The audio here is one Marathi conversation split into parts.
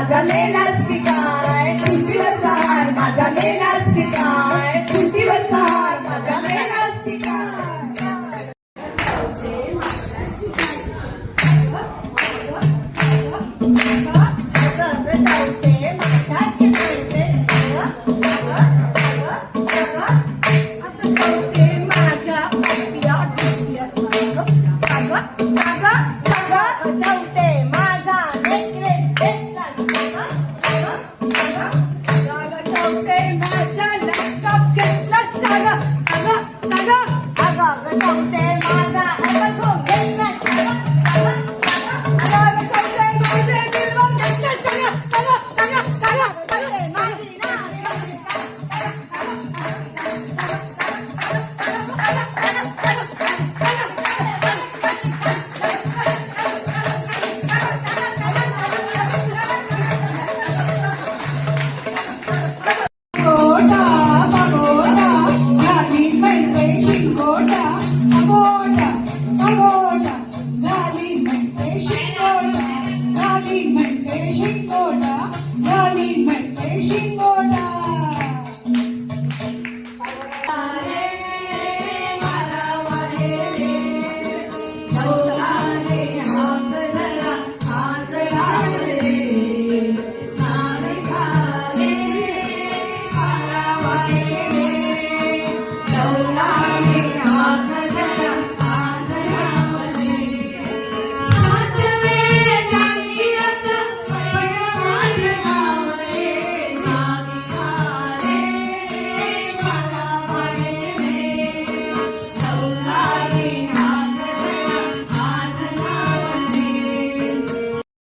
माझा नेलास की काय तुमटीवरचा हार माझा नेलास की काय तुमटीवरचा हार माझा नेलास की काय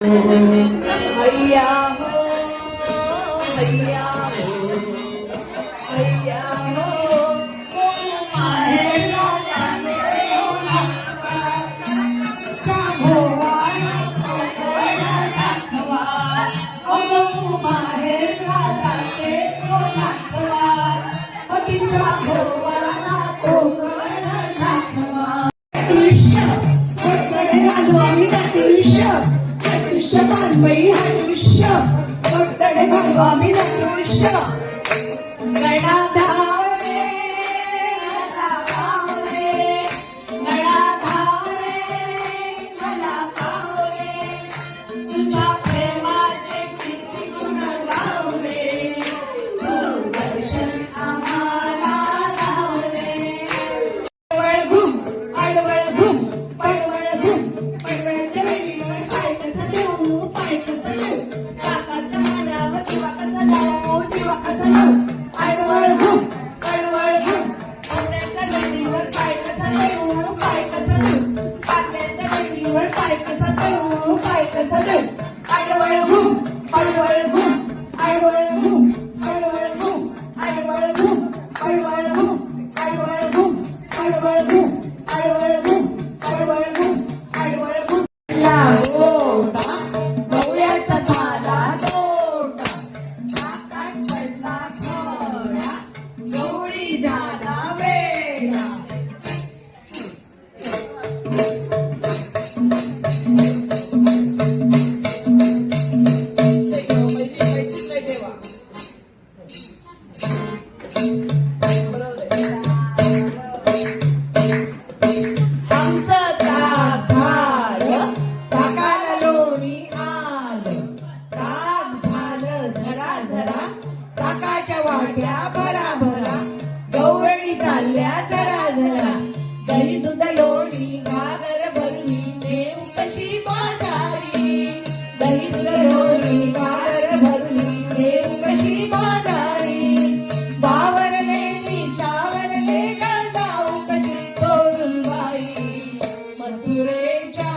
हैया हो हैया हो हैया हो माहेरला जाणे दाखवा माहेरला जाते तिच्या भोवाला कोकण दाखवा दृश्य घालू आम्ही दृश्य बाई हा दृश्य मोठडे घालू आम्ही दृश्य गणा धावले मला पावले गणा धावले मला पावले तुझ्या प्रेमाचे किती गुण गावले दूरदर्शन आम्हाला धावले आडवळ घुम पडवळ घुम पडवळच्या वेळीवर पाय कसं देऊ पाय कसं देऊ काकाच्या मांडावर दिवा कसा लावू दिवा कसा लावू आडवळ घुम पाट्या भरा भरा गवळणी चालल्या जरा जरा दही दूध लोणी घागर भरली नेऊ कशी बाजारी दही दूध लोणी घागर भरली नेऊ कशी बाजारी बावरले मी चावरले का जाऊ कशी चोरून बाई मथुरेच्या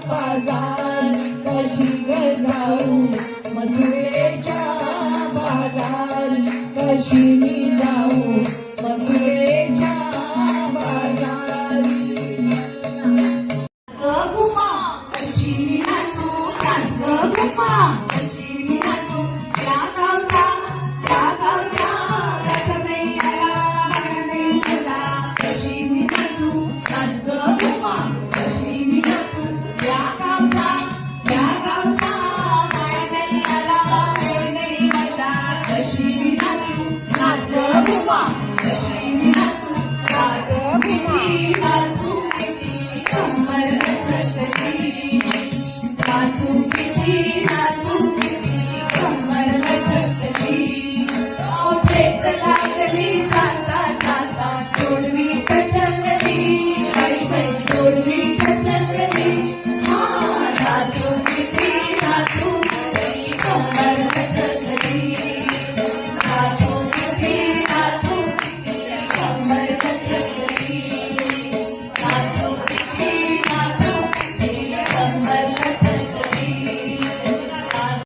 बाजार कशी ग जाऊ मथुरेच्या बाजार कशी